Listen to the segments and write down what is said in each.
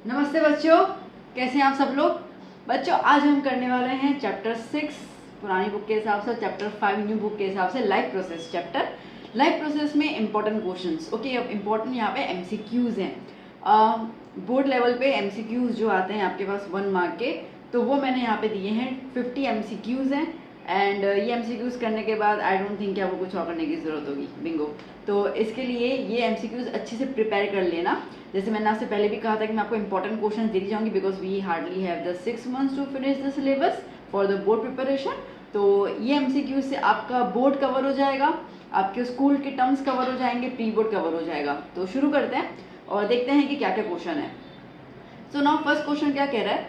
नमस्ते बच्चों, कैसे हैं आप सब लोग। बच्चों आज हम करने वाले हैं चैप्टर 6 पुरानी बुक के हिसाब से, चैप्टर 5 न्यू बुक के हिसाब से life process chapter. Life process में इंपॉर्टेंट क्वेश्चंस। ओके, अब इंपॉर्टेंट यहाँ पे एमसीक्यूज हैं। बोर्ड लेवल पे एमसीक्यूज जो आते हैं आपके पास 1 मार्क के, तो वो मैंने यहाँ पे दिए हैं। 50 एमसीक्यूज हैं एंड ये एमसीक्यूज करने के बाद आई डोंट थिंक कि आपको कुछ और करने की ज़रूरत होगी। बिंगो। तो इसके लिए ये एमसीक्यूज अच्छे से प्रिपेयर कर लेना। जैसे मैंने आपसे पहले भी कहा था कि मैं आपको इंपॉर्टेंट क्वेश्चन देती जाऊंगी because we hardly have the 6 months to finish the syllabus for the board preparation. तो ये एमसीक्यूज से आपका बोर्ड कवर हो जाएगा, आपके स्कूल के टर्म्स कवर हो जाएंगे, प्री बोर्ड कवर हो जाएगा। तो शुरू करते हैं और देखते हैं कि क्या क्या क्वेश्चन है। सो नाउ फर्स्ट क्वेश्चन क्या कह रहा है,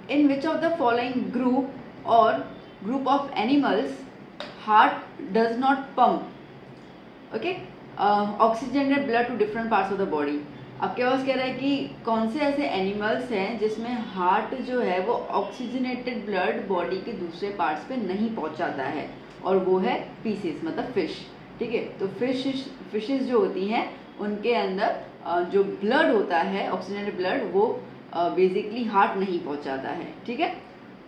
in which of the following group और group of animals heart does not pump okay oxygenated blood to different parts of the body. आपके पास कह रहा है कि कौन से ऐसे एनिमल्स हैं जिसमें हार्ट जो है वो ऑक्सीजनेटेड ब्लड बॉडी के दूसरे पार्ट्स पे नहीं पहुंचाता है, और वो है पीसेस मतलब फिश। ठीक है, तो फिशेस जो होती हैं उनके अंदर जो ब्लड होता है ऑक्सीजनेटेड ब्लड वो बेसिकली हार्ट नहीं पहुंचाता है। ठीक है,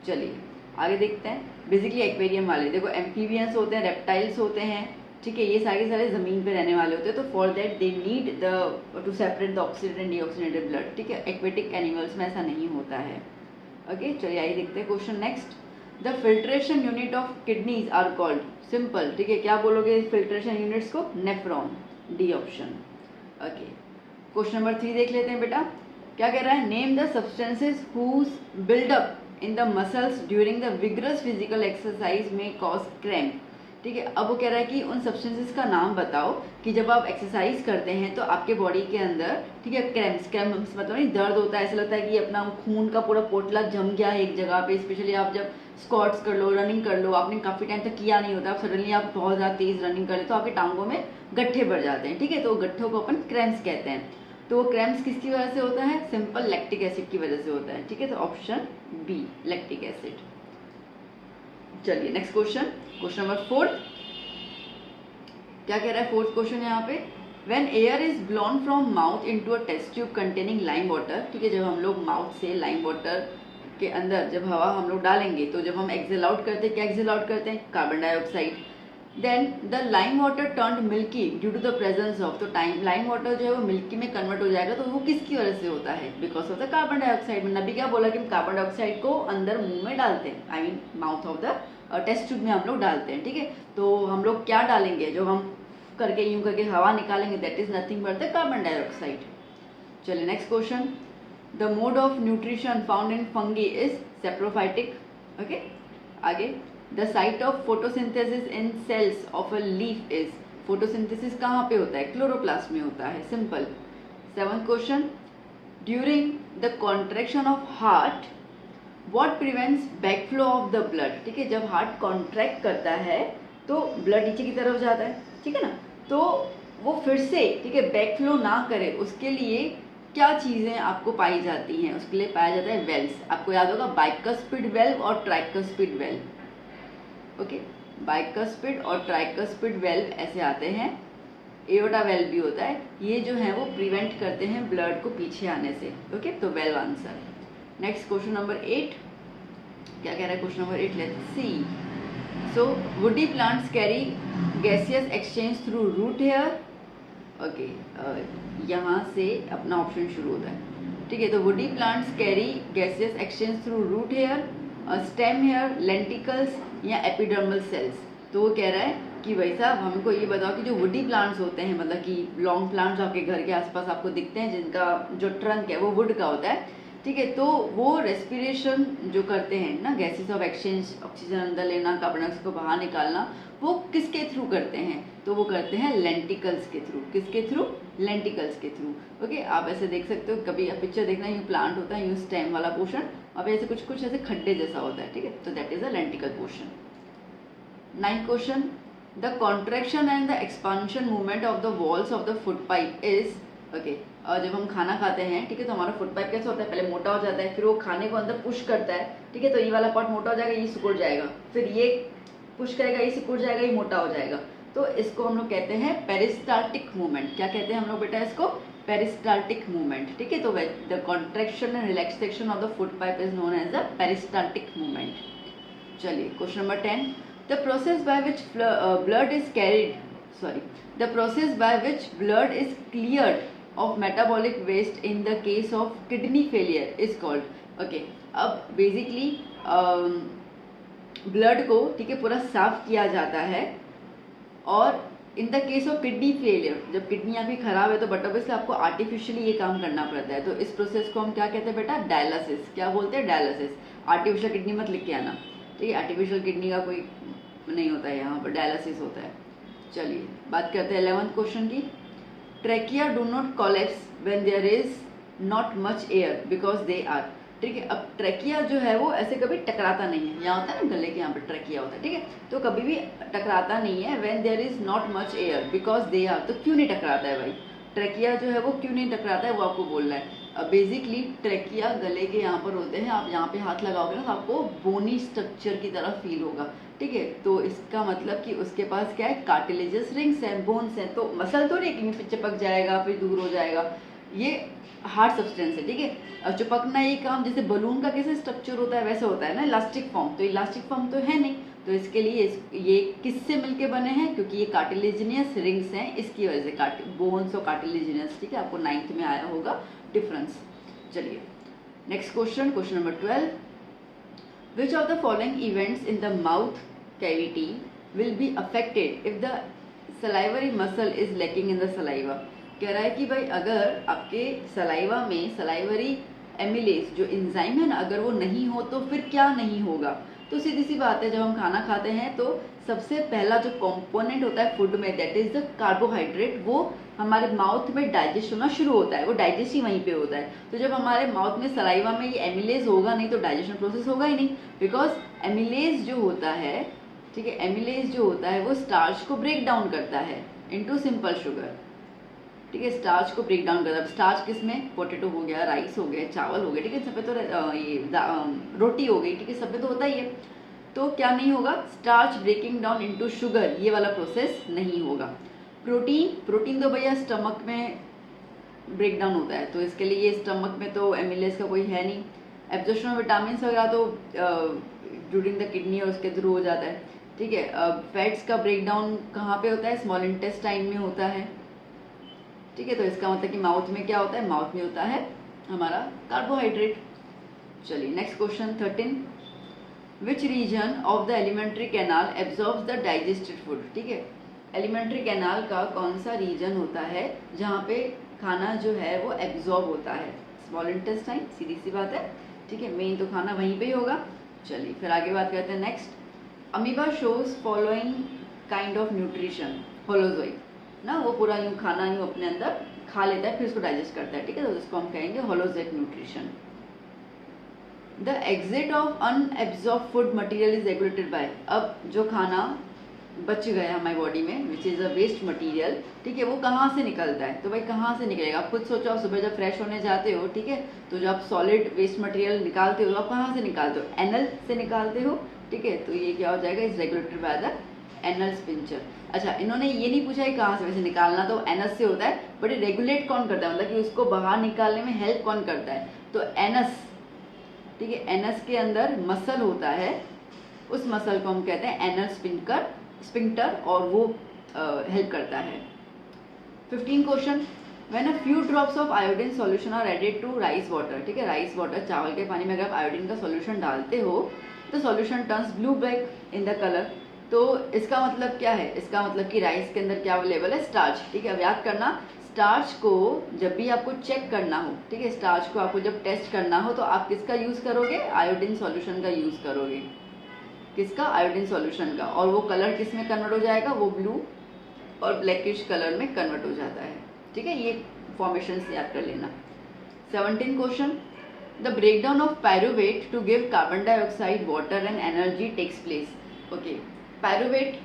चलिए आगे देखते हैं। बेसिकली एक्वेरियम वाले देखो, एम्फीबियंस होते हैं, रेप्टाइल्स होते हैं। ठीक है, ये सारे सारे ज़मीन पे रहने वाले होते हैं। तो for that they need the two separate the oxygen and deoxygenated blood. ठीक है, एक्वेटिक एनिमल्स में ऐसा नहीं होता है। ओके, चलिए आइए देखते हैं question next. The filtration unit of kidneys are called. Simple. ठीक है, क्या बोलोगे फिल्ट्रेशन यूनिट्स को? Nephron, D option. Okay, question number 3 देख लेते हैं बेटा। क्या कह रहा है, name the substances whose buildup in the muscles during the vigorous physical exercise में कॉज क्रैम्प। ठीक है, अब वो कह रहा है कि उन सब्सटेंसेस का नाम बताओ कि जब आप एक्सरसाइज करते हैं तो आपके बॉडी के अंदर, ठीक है, क्रैम्प्स मतलब नहीं दर्द होता है, ऐसा लगता है कि अपना खून का पूरा पोटला जम गया है एक जगह पे। स्पेशली आप जब स्क्वाट्स कर लो, रनिंग कर लो, आपने काफ़ी टाइम तक किया नहीं होता, आप सडनली आप बहुत ज़्यादा तेज़ रनिंग कर ले तो आपके टांगों में गट्ठे बढ़ जाते हैं। ठीक है, तो गट्ठों को अपन क्रैम्प्स कहते हैं। तो क्रैम्प्स किसकी वजह से होता है? सिंपल लैक्टिक एसिड की वजह से होता है। ठीक है, तो ऑप्शन बी लैक्टिक एसिड। चलिए नेक्स्ट क्वेश्चन, क्वेश्चन नंबर 4। क्या कह रहा है फोर्थ क्वेश्चन यहाँ पे, when air is blown from mouth into a test tube containing lime water. ठीक है, जब हम लोग माउथ से लाइम वाटर के अंदर जब हवा हम लोग डालेंगे तो जब हम एक्सेल आउट करते हैं, क्या एक्सेल आउट करते हैं? Carbon dioxide. Then the lime water turn milky due to the presence of. तो लाइम वाटर जो है वो मिल्की में कन्वर्ट हो जाएगा, तो वो किसकी वजह से होता है? Because of the carbon dioxide. मैंने अभी क्या बोला कि हम कार्बन डाइऑक्साइड को अंदर मुंह में डालते हैं, I mean mouth of the test tube में हम लोग डालते हैं। ठीक है, तो हम लोग क्या डालेंगे? जो हम करके यूं करके हवा निकालेंगे, that is nothing but the carbon dioxide. चलिए next question, the mode of nutrition found in fungi is saprophytic. Okay, आगे the site of photosynthesis in cells of a leaf is. Photosynthesis कहाँ पे होता है? क्लोरोप्लास्ट में होता है। Simple. 7th question, during the contraction of heart what prevents backflow of the blood. ठीक है, जब हार्ट कॉन्ट्रैक्ट करता है तो ब्लड नीचे की तरफ जाता है। ठीक है ना, तो वो फिर से, ठीक है, बैकफ्लो ना करे उसके लिए क्या चीज़ें आपको पाई जाती हैं? उसके लिए पाया जाता है वेल्व्स। आपको याद होगा बाइकस्पिड वेल्व और ट्राइकस्पिड वेल्व। ओके, बाइकस्पिड और ट्राइकस्पिड वेल्व ऐसे आते हैं। एओर्टा वेल्व भी होता है। ये जो है वो प्रिवेंट करते हैं ब्लड को पीछे आने से। ओके, तो twelve answer. Next question number 8। क्या कह रहा है question number 8? Let's see. So woody plants carry gaseous exchange through root hair. Okay, यहाँ से अपना ऑप्शन शुरू होता है। ठीक है, तो woody plants carry gaseous exchange through root hair, stem hair, lenticels या एपिडर्मल सेल्स। तो वो कह रहा है कि भाई साहब हमको ये बताओ कि जो वुडी प्लांट्स होते हैं, मतलब कि लॉन्ग प्लांट्स आपके घर के आसपास आपको दिखते हैं जिनका जो ट्रंक है वो वुड का होता है। ठीक है, तो वो रेस्पिरेशन जो करते हैं ना, गैसेस ऑफ एक्सचेंज, ऑक्सीजन अंदर लेना, कार्बन डाइऑक्साइड को बाहर निकालना, वो किसके थ्रू करते हैं? तो वो करते हैं लेंटिकल्स के थ्रू। किसके थ्रू? लेंटिकल्स के थ्रू। ओके, आप ऐसे देख सकते हो, कभी आप पिक्चर देखना, यूँ प्लांट होता है, यूँ स्टेम वाला पोर्शन, अब ऐसे कुछ कुछ ऐसे खड्डे जैसा होता है। ठीक है, तो that is a lenticel portion. 9th question, the contraction and the expansion movement of the walls of the food pipe is. Okay, और जब हम खाना खाते हैं, ठीक है, तो हमारा फूड पाइप कैसा होता है? पहले मोटा हो जाता है, फिर वो खाने को अंदर पुश करता है। ठीक है, तो ये वाला पार्ट मोटा हो जाएगा, ये सिकुड़ जाएगा, फिर ये पुश करेगा, ये सिकुड़ जाएगा, ये मोटा हो जाएगा। तो इसको हम लोग कहते हैं पेरिस्टाल्टिक मूवमेंट। क्या कहते हैं हम लोग बेटा इसको? पेरिस्टाल्टिक मूवमेंट, ठीक है। तो the contraction and relaxation of the food pipe is known as the peristaltic movement. चलिए question number 10, the process by which blood is carried the process by which blood is cleared of metabolic waste in the case of kidney failure is called, okay। अब basically blood को, ठीक है, पूरा साफ किया जाता है, और in the case of kidney failure, जब किडनी आपकी खराब है तो बट ऑब्वियसली आपको आर्टिफिशियली ये काम करना पड़ता है। तो इस प्रोसेस को हम क्या कहते हैं बेटा? डायलिसिस। क्या बोलते हैं? डायलिसिस। आर्टिफिशियल किडनी मत लिख के आना, ठीक है, आर्टिफिशियल किडनी का कोई नहीं होता है यहाँ पर, डायलिसिस होता है। चलिए बात करते हैं 11th क्वेश्चन की। Trachea do not collapse when there is not much air because they are, ठीक है। अब ट्रैकिया जो है वो ऐसे कभी टकराता नहीं है, यहाँ होता है ना गले के यहाँ पर ट्रैकिया होता है, ठीक है, तो कभी भी टकराता नहीं है when there is not much air because they are. तो क्यों नहीं टकराता है भाई? ट्रैकिया जो है वो क्यों नहीं टकराता है वो आपको बोलना है। अब बेसिकली ट्रैकिया गले के यहाँ पर होते हैं, आप यहाँ पे हाथ लगाओगे ना तो आपको बोनी स्ट्रक्चर की तरह फील होगा, ठीक है। तो इसका मतलब कि उसके पास क्या है? कार्टिलेजस रिंग्स हैं, बोन्स हैं। तो मसल तो नहीं कि चिपक जाएगा फिर दूर हो जाएगा, ये हार्ड सब्सटेंस है, ठीक है। और चिपकना ये काम जैसे बलून का कैसे स्ट्रक्चर होता है वैसे होता है ना, इलास्टिक फॉर्म। तो इलास्टिक फॉर्म तो है नहीं, तो इसके लिए ये किससे मिलके बने हैं? क्योंकि ये कार्टिलेजिनियस रिंग्स हैं, इसकी वजह से बोन्स और कार्टिलेजिनियस, ठीक है। आपको 9th में आया होगा डिफरेंस। चलिए next question, question number 12, which of the following events in the mouth cavity will be affected if the salivary muscle is lacking in the saliva. कह रहा है कि भाई अगर आपके सलाइवा में सलाइवरी एमिलेज जो एंजाइम है ना, अगर वो नहीं हो तो फिर क्या नहीं होगा? तो सीधी सी बात है, जब हम खाना खाते हैं तो सबसे पहला जो कंपोनेंट होता है फूड में, दैट इज द कार्बोहाइड्रेट, वो हमारे माउथ में डाइजेस्ट होना शुरू होता है, वो डाइजेस्ट ही वहीं पे होता है। तो जब हमारे माउथ में सलाइवा में ये एमिलेज होगा नहीं तो डाइजेशन प्रोसेस होगा ही नहीं, बिकॉज एमिलेज जो होता है, ठीक है, एमिलेज जो होता है वो स्टार्च को ब्रेक डाउन करता है इनटू सिंपल शुगर, ठीक है। स्टार्च को ब्रेक डाउन करता है। स्टार्च किस में? पोटैटो हो गया, राइस हो गया, चावल हो गया, ठीक है, सब पे तो ये रोटी हो गई, ठीक है, सब पे तो होता ही है। तो क्या नहीं होगा? Starch breaking down into sugar, ये वाला प्रोसेस नहीं होगा। प्रोटीन तो भैया स्टमक में ब्रेक डाउन होता है, तो इसके लिए ये स्टमक में तो एमिलेज का कोई है नहीं। एब्जॉर्प्शन ऑफ विटामिन वगैरह तो ड्यूरिंग द किडनी और उसके थ्रू हो जाता है, ठीक है। फैट्स का ब्रेक डाउन कहाँ पे होता है? स्मॉल इंटेस्टाइन में होता है, ठीक है। तो इसका मतलब कि माउथ में क्या होता है? माउथ में होता है हमारा कार्बोहाइड्रेट। चलिए next question 13, which region of the alimentary canal absorbs the digested food, ठीक है। एलिमेंट्री कैनाल का कौन सा रीजन होता है जहाँ पे खाना जो है वो एब्जॉर्ब होता है? स्मॉल इंटेस्टाइन, सीधी सी बात है, ठीक है, मेन तो खाना वहीं पे ही होगा। चलिए फिर आगे बात करते हैं next, amoeba shows following kind of nutrition, holozoic ना, वो पूरा यूँ खाना यूँ अपने अंदर खा लेता है फिर उसको डाइजेस्ट करता है, ठीक है, तो उसको हम कहेंगे holozoic nutrition. The exit of unabsorbed food material is regulated by, अब जो खाना बच गया हमारी बॉडी में which is a waste material, ठीक है, वो कहाँ से निकलता है? तो भाई कहाँ से निकलेगा? आप खुद सोचो, आप सुबह जब फ्रेश होने जाते हो, ठीक है, तो जब आप सॉलिड वेस्ट मटेरियल निकालते हो तो आप कहाँ से निकालते हो? एनल से निकालते हो, ठीक है। तो ये क्या हो जाएगा? Is regulated by the anal sphincter. अच्छा, इन्होंने ये नहीं पूछा है कहाँ से, वैसे निकालना तो एनस से होता है, बट रेगुलेट कौन करता है, मतलब कि उसको बाहर निकालने में हेल्प कौन करता है? तो एनस, ठीक है, एनस के अंदर मसल होता है, उस मसल को हम कहते हैं एनल स्पिंक्टर, और वो हेल्प करता है। 15 question, when a few drops of iodine solution are added to rice water, ठीक है, राइस वाटर, चावल के पानी में अगर आप आयोडीन का सॉल्यूशन डालते हो तो solution turns blue black in the colour. तो इसका मतलब क्या है? इसका मतलब कि राइस के अंदर क्या अवेलेबल है? स्टार्च, ठीक है। अब याद करना, स्टार्च को जब भी आपको चेक करना हो, ठीक है, स्टार्च को आपको जब टेस्ट करना हो तो आप किसका यूज़ करोगे? आयोडीन सॉल्यूशन का यूज़ करोगे। किसका? आयोडीन सॉल्यूशन का। और वो कलर किस में कन्वर्ट हो जाएगा? वो ब्लू और ब्लैकिश कलर में कन्वर्ट हो जाता है, ठीक है। ये फॉर्मेशन याद कर लेना। 17 question, the breakdown of pyruvate to give carbon dioxide, water and energy takes place. Okay, pyruvate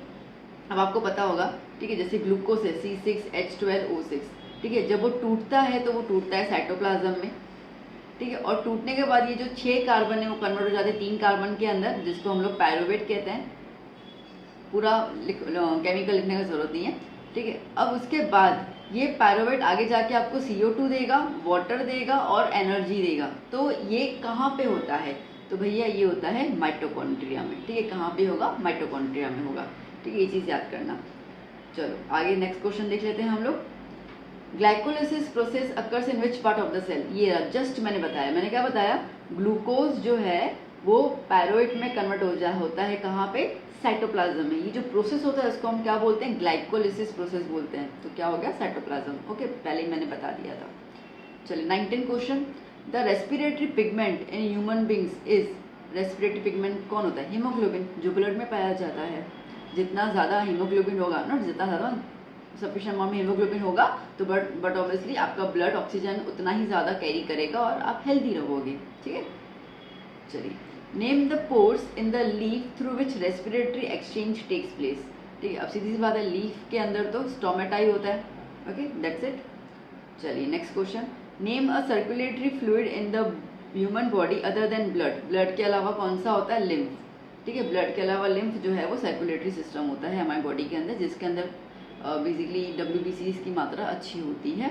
अब आपको पता होगा, ठीक है, जैसे ग्लूकोज है C6H12O6, ठीक है, जब वो टूटता है तो वो टूटता है साइटोप्लाज्म में, ठीक है, और टूटने के बाद ये जो 6 कार्बन है वो कन्वर्ट हो जाते हैं 3 कार्बन के अंदर, जिसको हम लोग पायरुवेट कहते हैं। पूरा केमिकल लिखने की जरूरत नहीं है, ठीक है। अब उसके बाद ये पायरोवेट आगे जाके आपको CO2 देगा, वाटर देगा और एनर्जी देगा। तो ये कहाँ पे होता है? तो भैया ये होता है माइटोकॉन्ड्रिया में। ठीक है, कहाँ पे होगा? माइटोकॉन्ड्रिया में होगा। ठीक है, ये चीज़ याद करना। चलो आगे नेक्स्ट क्वेश्चन देख लेते हैं हम लोग। Glycolysis process occurs in which part of the cell? ये जस्ट मैंने बताया, मैंने क्या बताया? ग्लूकोज जो है वो पायरोवेट में कन्वर्ट होता है कहाँ पे? साइटोप्लाज्म में। ये जो प्रोसेस होता है इसको हम क्या बोलते हैं? ग्लाइकोलिसिस प्रोसेस बोलते हैं। तो क्या हो गया? साइटोप्लाज्म। ओके, पहले ही मैंने बता दिया था। चलिए 19 question. The respiratory pigment in human beings is, respiratory pigment कौन होता है? हीमोग्लोबिन, जो ब्लड में पाया जाता है। जितना ज़्यादा हीमोग्लोबिन होगा ना, जितना ज़्यादा सफिशिएंट अमाउंट में हीमोग्लोबिन होगा तो बट ऑब्वियसली आपका ब्लड ऑक्सीजन उतना ही ज़्यादा कैरी करेगा और आप हेल्दी रहोगे। ठीक है, चलिए name the pores in the leaf through which respiratory exchange takes place. ठीक है, अब सीधी सी बात है, लीफ के अंदर तो स्टोमेटा ही होता है। Okay, that's it. चलिए next question. Name a circulatory fluid in the human body other than blood. Blood के अलावा कौन सा होता है? लिम्फ। ठीक है, ब्लड के अलावा लिम्फ जो है वो सर्कुलेटरी सिस्टम होता है हमारी बॉडी के अंदर, जिसके अंदर बेसिकली WBCs की मात्रा अच्छी होती है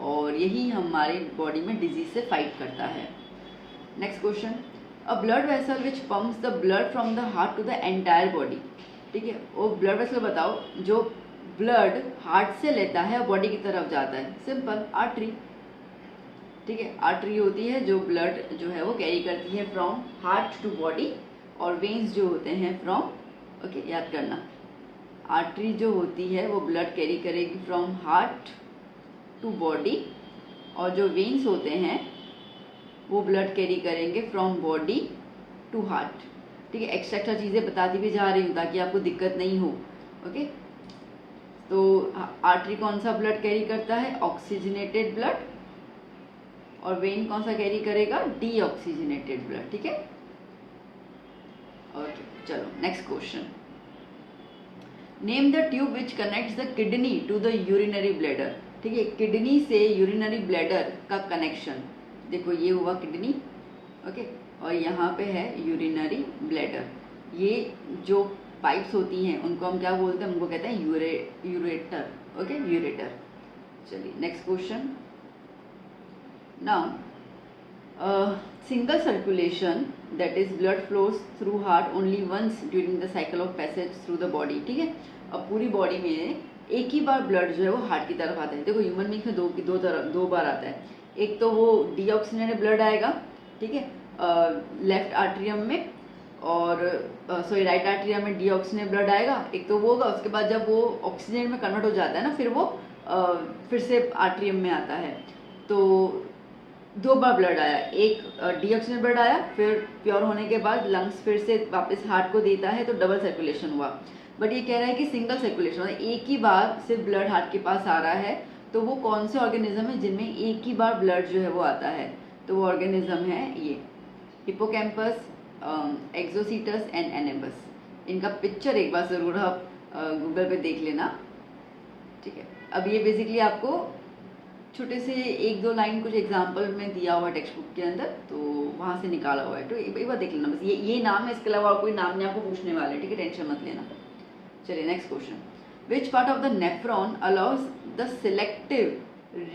और यही हमारी बॉडी में डिजीज से फाइट करता है। Next question. A blood vessel which pumps the blood from the heart to the entire body. ठीक है, वो ब्लड वेसल बताओ जो ब्लड हार्ट से लेता है और बॉडी की तरफ जाता है। Simple, artery. ठीक है, आर्टरी होती है जो ब्लड जो है वो कैरी करती है फ्रॉम हार्ट टू बॉडी, और वेन्स जो होते हैं फ्रॉम, ओके याद करना, आर्टरी जो होती है वो ब्लड कैरी करेगी फ्रॉम हार्ट टू बॉडी, और जो वेन्स होते हैं वो ब्लड कैरी करेंगे फ्रॉम बॉडी टू हार्ट। ठीक है, एक्स्ट्रा चीज़ें बताती भी जा रही हूँ ताकि आपको दिक्कत नहीं हो। ओके, तो आर्टरी कौन सा ब्लड कैरी करता है? ऑक्सीजनेटेड ब्लड, और वेन कौन सा कैरी करेगा? Deoxygenated blood. ठीक है, ओके चलो next question. Name the tube which connects the kidney to the urinary bladder. ठीक है, किडनी से यूरिनरी ब्लैडर का कनेक्शन, देखो ये हुआ किडनी, ओके, और यहाँ पे है यूरिनरी ब्लैडर। ये जो पाइप्स होती हैं उनको हम क्या बोलते हैं? उनको कहते हैं यूरेटर। Okay, ureter. चलिए next question. Now single circulation that is blood flows through heart only once during the cycle of passage through the body. ठीक है, अब पूरी बॉडी में एक ही बार ब्लड जो है वो हार्ट की तरफ आता है। देखो ह्यूमन बींग्स में दो बार आता है। एक तो वो डीऑक्सीजनेटेड ब्लड आएगा, ठीक है, लेफ्ट आर्ट्रियम में, और राइट आर्ट्रियम में डीऑक्सीजनेटेड ब्लड आएगा। एक तो वो होगा, उसके बाद जब वो ऑक्सीजन में कन्वर्ट हो जाता है ना, फिर वो फिर से आर्ट्रियम में आता है। तो दो बार ब्लड आया, एक डीऑक्सीजनेटेड ब्लड आया, फिर प्योर होने के बाद लंग्स फिर से वापस हार्ट को देता है, तो डबल सर्कुलेशन हुआ। बट ये कह रहा है कि सिंगल सर्कुलेशन, मतलब एक ही बार सिर्फ ब्लड हार्ट के पास आ रहा है। तो वो कौन से ऑर्गेनिज्म है जिनमें एक ही बार ब्लड जो है वो आता है? तो वो ऑर्गेनिज्म है ये हिप्पोकैम्पस, एक्सोसीटस एंड एनेमस। इनका पिक्चर एक बार ज़रूर आप गूगल पे देख लेना। ठीक है, अब ये बेसिकली आपको छोटे से एक दो लाइन कुछ एग्जाम्पल में दिया हुआ टेक्स्ट बुक के अंदर, तो वहाँ से निकाला हुआ है, तो एक बार देख लेना बस। ये नाम है, इसके अलावा और कोई नाम नहीं आपको पूछने वाले। ठीक है, टेंशन मत लेना। चलिए next question. Which part of the nephron allows the selective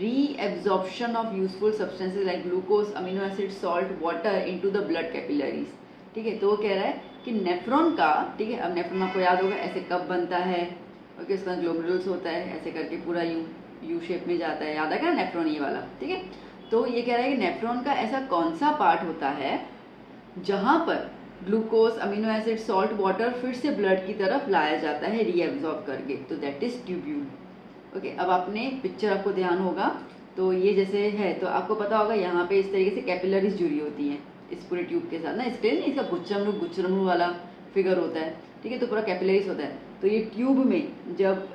reabsorption of useful substances like glucose, amino acid, salt, water into the blood capillaries. ठीक है, तो वो कह रहा है कि नेफ्रॉन का, ठीक है, अब नेफ्रॉन आपको याद होगा ऐसे कब बनता है, ओके, उसका ग्लोमेरुल्स होता है, ऐसे करके पूरा यू शेप में जाता है, याद आएगा नेफ्रॉन ये वाला। ठीक है, तो ये कह रहा है कि नेफ्रॉन का ऐसा कौन सा पार्ट होता है जहाँ पर glucose, amino acid, salt, water फिर से ब्लड की तरफ लाया जाता है रीएब्जॉर्ब करके, तो दैट इज ट्यूब्यूल। ओके, अब आपने पिक्चर आपको ध्यान होगा, तो ये जैसे है तो आपको पता होगा यहाँ पे इस तरीके से कैपिलरीज जुड़ी होती हैं इस पूरे ट्यूब के साथ ना, इसलिए नहीं इसका गुच्छरमरू वाला फिगर होता है। ठीक है, तो पूरा कैपिलरीज होता है। तो ये ट्यूब में जब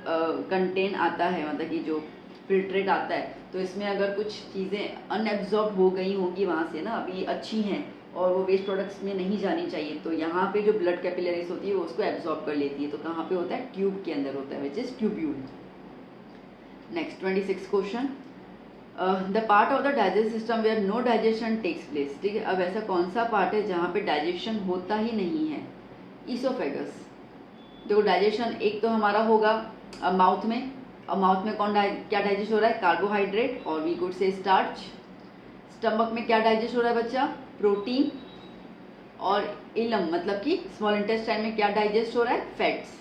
कंटेन आता है, मतलब कि जो फिल्ट्रेट आता है, तो इसमें अगर कुछ चीज़ें अनएब्जॉर्ब हो गई होंगी वहाँ से ना, अभी अच्छी हैं और वो वेस्ट प्रोडक्ट्स में नहीं जानी चाहिए, तो यहाँ पे जो ब्लड कैपिलरीज होती है वो उसको एब्जॉर्ब कर लेती है। तो कहाँ पे होता है? ट्यूब के अंदर होता है, which is tubule. Next 26 question. The part of the digest system where no digestion takes place. ठीक है, अब ऐसा कौन सा पार्ट है जहाँ पे डाइजेशन होता ही नहीं है? ईसोफेगस। देखो डाइजेशन एक तो हमारा होगा माउथ में, अब माउथ में क्या डाइजेस्ट हो रहा है? कार्बोहाइड्रेट और we could say starch. Stomach में क्या डाइजेस्ट हो रहा है बच्चा? प्रोटीन। और इलम मतलब कि स्मॉल इंटेस्टाइन में क्या डाइजेस्ट हो रहा है? फैट्स।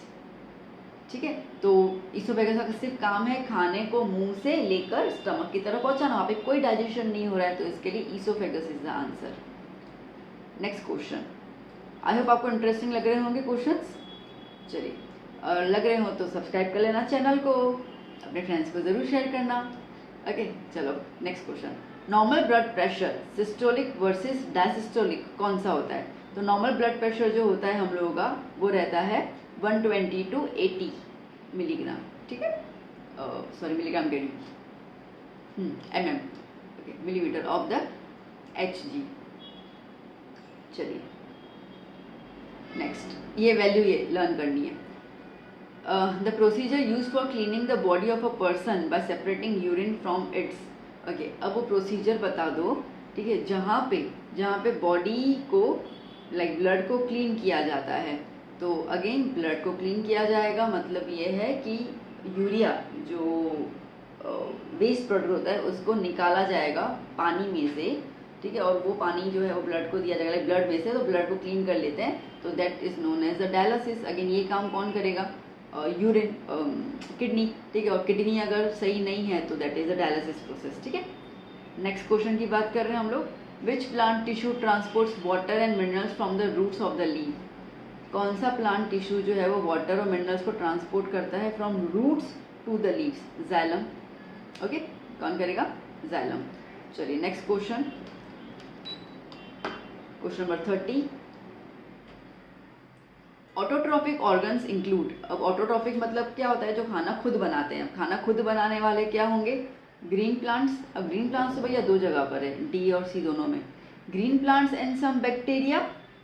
ठीक है, तो ईसोफेगस का सिर्फ काम है खाने को मुंह से लेकर स्टमक की तरफ पहुंचाना। वहाँ पे कोई डाइजेशन नहीं हो रहा है, तो इसके लिए oesophagus is the answer. Next question, I hope आपको इंटरेस्टिंग लग रहे होंगे क्वेश्चंस। चलिए, लग रहे हो तो सब्सक्राइब कर लेना चैनल को, अपने फ्रेंड्स को ज़रूर शेयर करना। ओके, चलो next question. Normal blood pressure systolic versus diastolic कौन सा होता है? तो नॉर्मल ब्लड प्रेशर जो होता है हम लोगों का वो रहता है 120 to 80 मिलीग्राम। ठीक है, सॉरी मिलीग्राम कह रही हूँ, mm, okay, millimetre of the Hg। चलिए नेक्स्ट, ये वैल्यू ये लर्न करनी है। The procedure use for cleaning the body of a person by separating urine from its. Okay, अब वो प्रोसीजर बता दो। ठीक है, जहाँ पे बॉडी को लाइक ब्लड को क्लीन किया जाता है। तो अगेन ब्लड को क्लीन किया जाएगा, मतलब ये है कि यूरिया जो वेस्ट प्रोडक्ट होता है उसको निकाला जाएगा पानी में से। ठीक है, और वो पानी जो है वो ब्लड को दिया जाएगा, ब्लड में से, तो ब्लड को क्लीन कर लेते हैं, तो that is known as the dialysis. Again ये काम कौन करेगा? Urine, kidney. ठीक है, और किडनी अगर सही नहीं है तो that is the dialysis process. ठीक है, नेक्स्ट क्वेश्चन की बात कर रहे हैं हम लोग। Which plant tissue transports water and minerals from the roots of the leaf? कौन सा प्लांट टिश्यू जो है वो वाटर और मिनरल्स को ट्रांसपोर्ट करता है from roots to the leaves? Xylem. Okay, कौन करेगा? जाइलम। चलिए next question, question number 30। Autotrophic organs include. अब ऑटोट्रॉफिक मतलब क्या होता है? जो खाना खुद बनाते हैं। खाना खुद बनाने वाले क्या होंगे? Green plants. अब ग्रीन प्लांट्स तो भैया दो जगह पर है, डी और सी दोनों में। Green plants and some bacteria.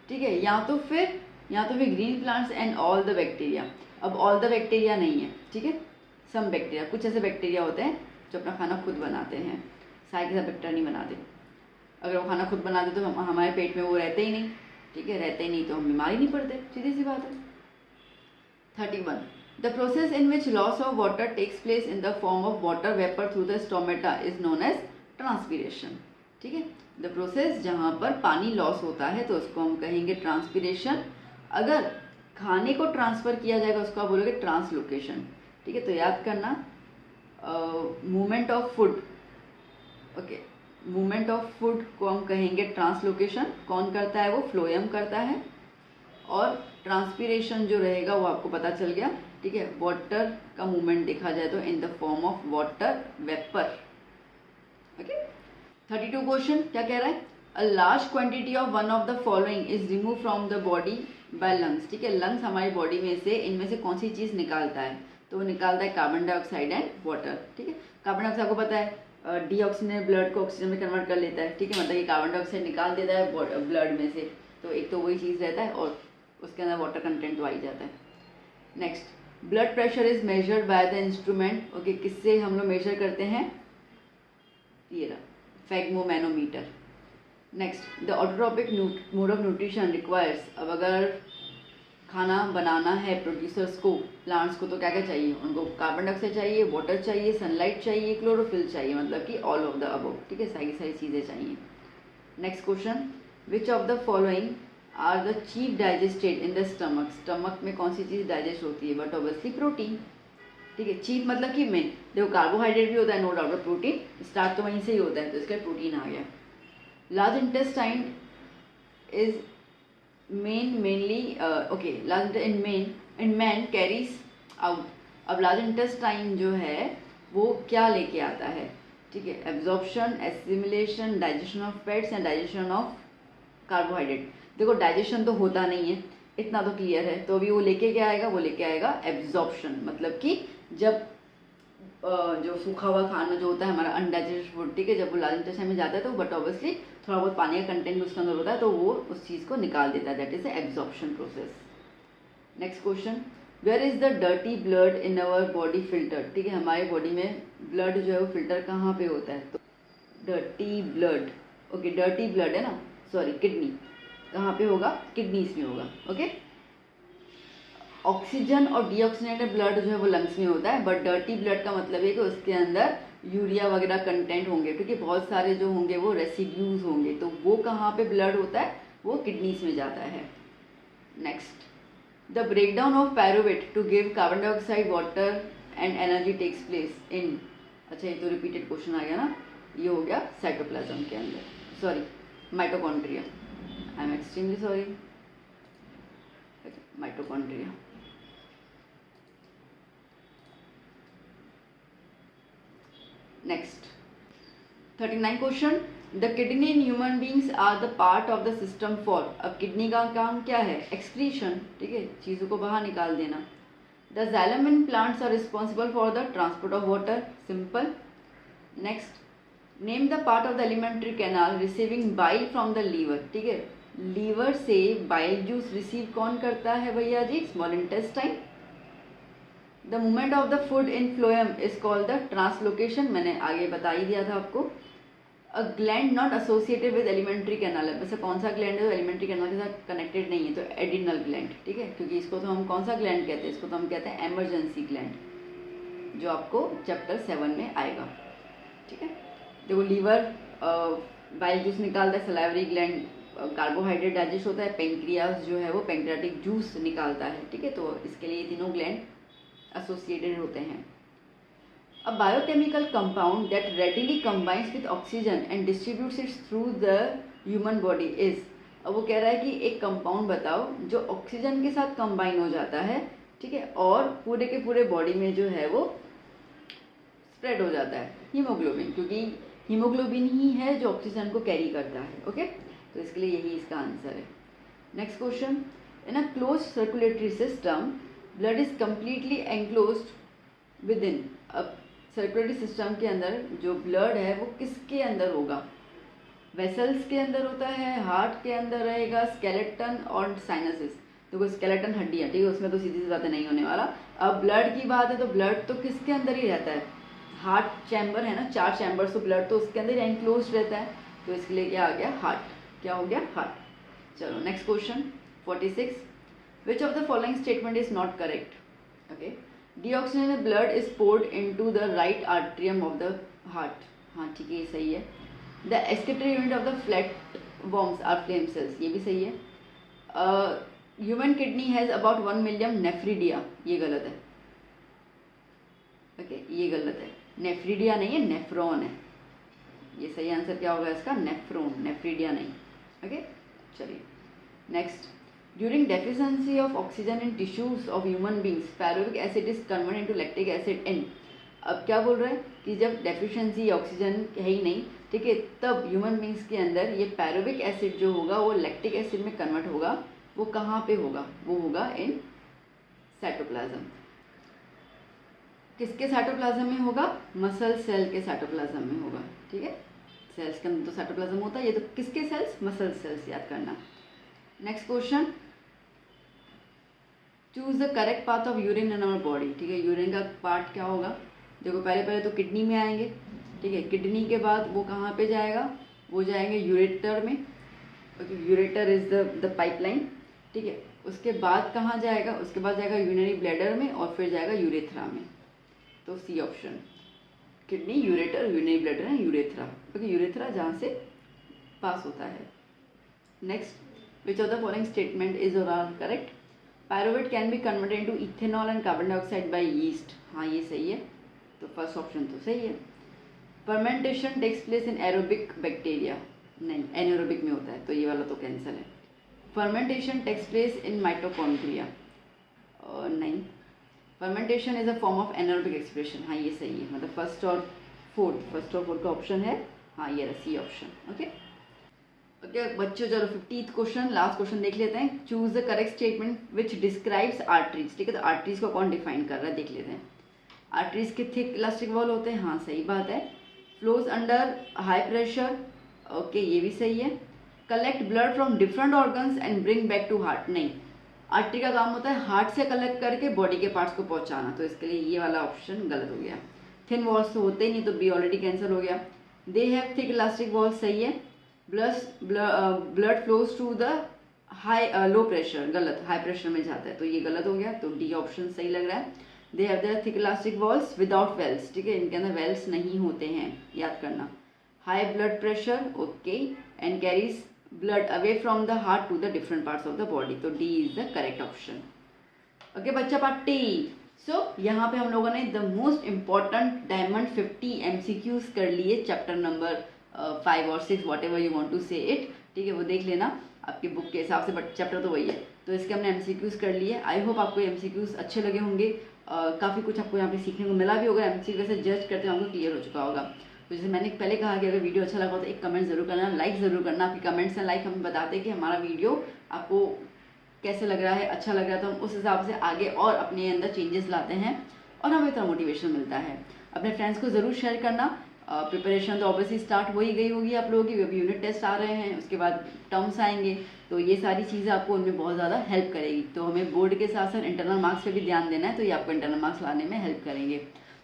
ठीक है, या तो फिर green plants and all the bacteria. अब ऑल द बैक्टीरिया नहीं है, ठीक है, सम बैक्टीरिया। कुछ ऐसे बैक्टीरिया होते हैं जो अपना खाना खुद बनाते हैं, सारे के साथ बैक्टीरिया नहीं बनाते। अगर वो खाना खुद बनाते तो हमारे पेट में वो रहते ही नहीं। ठीक है, रहते ही नहीं तो हम बीमार ही नहीं पड़ते, सीधी सी बात है। 31. The process in which loss of water takes place in the form of water vapour through the stomata is known as transpiration. ठीक है, द प्रोसेस जहाँ पर पानी लॉस होता है तो उसको हम कहेंगे ट्रांसपीरेशन। अगर खाने को ट्रांसफर किया जाएगा उसको आप बोलोगे ट्रांसलोकेशन। ठीक है, तो याद करना, movement of food, okay, movement of food को हम कहेंगे ट्रांसलोकेशन। कौन करता है? वो फ्लोएम करता है। और ट्रांसपीरेशन जो रहेगा वो आपको पता चल गया। ठीक है, वाटर का मूवमेंट देखा जाए तो इन the form of water vapour. Okay, 32 question क्या कह रहा है? A large quantity of one of the following is remove from the body by lungs. ठीक है, लंग्स हमारी बॉडी में से इनमें से कौन सी चीज़ निकालता है? तो वो निकालता है कार्बन डाइऑक्साइड एंड वाटर। ठीक है, कार्बन डाइऑक्साइड को पता है डीऑक्सीजनेट ब्लड को ऑक्सीजन में कन्वर्ट कर लेता है। ठीक है, मतलब कि कार्बन डाइऑक्साइड निकाल देता है ब्लड में से, तो एक तो वही चीज़ रहता है और उसके अंदर वाटर कंटेंट तो आ ही जाता है। Next, blood pressure is measured by the instrument. Okay, किससे हम लोग मेजर करते हैं? ये रहा, sphygmomanometer. Next, the autotrophic mode of nutrition requires. अब अगर खाना बनाना है प्रोड्यूसर्स को, प्लांट्स को, तो क्या क्या चाहिए उनको? कार्बन डाइऑक्साइड चाहिए, वाटर चाहिए, सनलाइट चाहिए, क्लोरोफिल चाहिए, मतलब कि ऑल ऑफ द अबव। ठीक है, सारी चीज़ें चाहिए। Next question, which of the following are the chief digested in the stomach? Stomach में कौन सी चीज़ डाइजेस्ट होती है? But obviously protein. ठीक है, चीफ मतलब कि मेन। देखो कार्बोहाइड्रेट भी होता है नो डाउट, और प्रोटीन स्टार्ट तो वहीं से ही होता है, तो इसका प्रोटीन आ गया। Large intestine is mainly okay, large in man carries out। अब लार्ज इंटेस्टाइन जो है वो क्या लेके आता है? ठीक है, absorption, assimilation, digestion of fats and digestion of carbohydrate. देखो डाइजेशन तो होता नहीं है, इतना तो क्लियर है, तो अभी वो लेके क्या आएगा? वो लेके आएगा एब्जॉर्प्शन, मतलब कि जब जो सूखा हुआ खाना जो होता है हमारा अनडाइजेस्टेड फूड, ठीक है, जब वो लार्ज इंटेस्टाइन में जाता है तो बट ऑब्वियसली थोड़ा बहुत पानी का कंटेंट उसके अंदर होता है, तो वो उस चीज़ को निकाल देता है, that is the absorption process. Next question, where is the dirty blood in our body filter? ठीक है, हमारी बॉडी में ब्लड जो है वो फिल्टर कहाँ पे होता है? तो dirty blood, okay, dirty blood है ना, सॉरी किडनी, कहाँ पे होगा? किडनीज में होगा। ओके, ऑक्सीजन और डीऑक्सीजनेटेड ब्लड जो है वो लंग्स में होता है, बट डर्टी ब्लड का मतलब है कि उसके अंदर यूरिया वगैरह कंटेंट होंगे, ठीक है, बहुत सारे जो होंगे वो रेसिड्यूज होंगे, तो वो कहाँ पे ब्लड होता है, वो किडनीज में जाता है। Next, the breakdown of pyruvate to give carbon dioxide water and energy takes place in, अच्छा ये तो रिपीटेड क्वेश्चन आ गया ना, ये हो गया साइटोप्लाज्म के अंदर, sorry mitochondria, I am extremely sorry, mitochondria. Next 39 question, the kidney in human beings are the part of the system for, अब किडनी का काम क्या है, एक्सक्रीशन, ठीक है, चीज़ों को बाहर निकाल देना। The xylem in plants are responsible for the transport of water, simple. Next, name the part of the alimentary canal receiving bile from the liver, ठीक है, लीवर से बाइल जूस रिसीव कौन करता है भैया जी, small intestine. The movement of the food in phloem is called the translocation, मैंने आगे बता ही दिया था आपको। A gland not associated with alimentary canal, वैसे कौन सा ग्लैंड है जो एलिमेंट्री कैनाल के साथ कनेक्टेड नहीं है, तो एडिनल ग्लैंड, ठीक है, क्योंकि इसको तो हम कौन सा ग्लैंड कहते हैं, इसको तो हम कहते हैं एमरजेंसी ग्लैंड, जो आपको चैप्टर 7 में आएगा, ठीक है। देखो लीवर बाइल जूस निकालता है, सलाइवरी ग्लैंड कार्बोहाइड्रेट डाइजेस्ट होता है, पेंक्रियास जो है वो पेंक्रियाटिक जूस निकालता है, ठीक है, तो इसके लिए तीनों ग्लैंड एसोसिएटेड होते हैं। A biochemical compound that readily combines with oxygen and distributes it through the human body is, अब वो कह रहा है कि एक कंपाउंड बताओ जो ऑक्सीजन के साथ कंबाइन हो जाता है, ठीक है, और पूरे के पूरे बॉडी में जो है वो स्प्रेड हो जाता है, हीमोग्लोबिन, क्योंकि हीमोग्लोबिन ही है जो ऑक्सीजन को कैरी करता है, ओके, तो इसके लिए यही इसका आंसर है। Next question, in a close circulatory system blood is completely enclosed with in, अब सर्कुलेटरी सिस्टम के अंदर जो ब्लड है वो किसके अंदर होगा, वेसल्स के अंदर होता है, हार्ट के अंदर रहेगा, स्केलेटन और साइनसिस, देखो स्केलेटन हड्डियाँ, ठीक है, उसमें तो सीधी सी बातें नहीं होने वाला। अब ब्लड की बात है तो ब्लड तो किसके अंदर ही रहता है, हार्ट चैम्बर है ना, 4 चैम्बर्स, तो ब्लड तो उसके अंदर ही एनक्लोज रहता है, तो इसके लिए क्या आ गया, हार्ट, क्या हो गया, हार्ट। चलो next question 46, which of the following statement is not correct, okay, deoxygenated blood is poured into the right atrium of the heart, हाँ ठीक है ये सही है। the excretory unit of the flatworms are flame cells, ये भी सही है। human kidney has about 1 million nephridia, ये गलत है, ओके ये गलत है, नेफ्रिडिया नहीं है, नेफ्रॉन है, ये सही आंसर क्या होगा इसका, नेफ्रॉन, नेफ्रिडिया नहीं, ओके। चलिए next, during deficiency of oxygen in tissues of human beings pyruvic acid is convert into lactic acid in, अब क्या बोल रहे हैं कि जब डेफिशिएंसी ऑक्सीजन है ही नहीं, ठीक है, तब ह्यूमन बींग्स के अंदर ये पैरुविक एसिड जो होगा वो लैक्टिक एसिड में कन्वर्ट होगा, वो कहाँ पे होगा, वो होगा इन साइटोप्लाज्म, किसके साइटोप्लाज्म में होगा, मसल सेल के साइटोप्लाज्म में होगा, ठीक है, सेल्स के अंदर तो साइटोप्लाज्म होता है, ये तो किसके सेल्स, मसल सेल्स, याद करना। Next question, choose the correct path of urine in our body, ठीक है, यूरिन का पार्ट क्या होगा, देखो पहले तो किडनी में आएंगे, ठीक है, किडनी के बाद वो कहाँ पे जाएगा, वो जाएंगे यूरेटर में, okay, ureter is the pipeline, ठीक है, उसके बाद कहाँ जाएगा, उसके बाद जाएगा यूरिनरी ब्लैडर में और फिर जाएगा यूरेथ्रा में, तो C option, kidney, ureter, urinary bladder है, यूरेथ्रा, ओके, यूरेथ्रा जहाँ से पास होता है। Next, which of the following statement is or are correct, pyruvate can be converted into ethanol and carbon dioxide by yeast, हाँ ये सही है, तो फर्स्ट ऑप्शन तो सही है। fermentation takes place in aerobic bacteria, नहीं anaerobic में होता है, तो ये वाला तो कैंसिल है। fermentation takes place in mitochondria, नहीं, fermentation is a form of anaerobic expression, हाँ ये सही है, मतलब फर्स्ट और फोर्थ का ऑप्शन है, हाँ ये सी ऑप्शन, ओके। ओके बच्चों चलो 50th क्वेश्चन, लास्ट क्वेश्चन देख लेते हैं, choose the correct statement which describes arteries, ठीक है, तो आर्टरीज को कौन डिफाइन कर रहा है देख लेते हैं। आर्टरीज के थिक इलास्टिक वॉल होते हैं, हाँ सही बात है। Flows under high pressure, okay ये भी सही है। Collect blood from different organs and bring back to heart, नहीं, आर्टरी का काम होता है हार्ट से कलेक्ट करके बॉडी के पार्ट्स को पहुंचाना, तो इसके लिए ये वाला ऑप्शन गलत हो गया। थिन वॉल्स तो होते ही नहीं, तो बी ऑलरेडी कैंसिल हो गया। They have thick elastic walls, सही है। Blood flows to the high low pressure, गलत, हाई प्रेशर में जाता है, तो ये गलत हो गया, तो डी ऑप्शन सही लग रहा है। They have the thick elastic walls without valves, ठीक है, इनके अंदर वेल्स नहीं होते हैं, याद करना। High blood pressure, okay, and carries blood away from the heart to the different parts of the body, तो D is the correct option. Okay बच्चा पार्टी, सो यहाँ पे हम लोगों ने the most important diamond 50 MCQs कर लिए, chapter number 5 और 6, whatever you want to say it, ठीक है, वो देख लेना आपके बुक के हिसाब से, बट चैप्टर तो वही है। तो इसके हमने MCQs कर लिए। आई होप आपको MCQs अच्छे लगे होंगे, काफ़ी कुछ आपको यहाँ पे सीखने को मिला भी होगा। MCQ से जज करते हैं आपको क्लियर हो चुका होगा। तो जैसे मैंने पहले कहा कि अगर वीडियो अच्छा लगा तो एक कमेंट जरूर करना, लाइक ज़रूर करना। आपकी कमेंट्स एंड लाइक हमें बताते हैं कि हमारा वीडियो आपको कैसे लग रहा है, अच्छा लग रहा है, तो हम उस हिसाब से आगे और अपने अंदर चेंजेस लाते हैं और हमें इतना मोटिवेशन मिलता है। अपने फ्रेंड्स को ज़रूर शेयर करना। प्रिपरेशन तो ऑब्वियसली स्टार्ट हो ही गई होगी आप लोगों की, अभी यूनिट टेस्ट आ रहे हैं, उसके बाद टर्म्स आएंगे, तो ये सारी चीज़ें आपको उनमें बहुत ज़्यादा हेल्प करेगी। तो हमें बोर्ड के साथ साथ इंटरनल मार्क्स पे भी ध्यान देना है, तो ये आपको इंटरनल मार्क्स लाने में हेल्प करेंगे।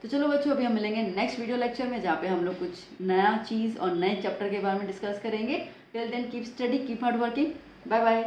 तो चलो बच्चों, अभी हम मिलेंगे नेक्स्ट वीडियो लेक्चर में, जहाँ पे हम लोग कुछ नया चीज़ और नए चैप्टर के बारे में डिस्कस करेंगे। Till then keep study, keep hard working, bye bye.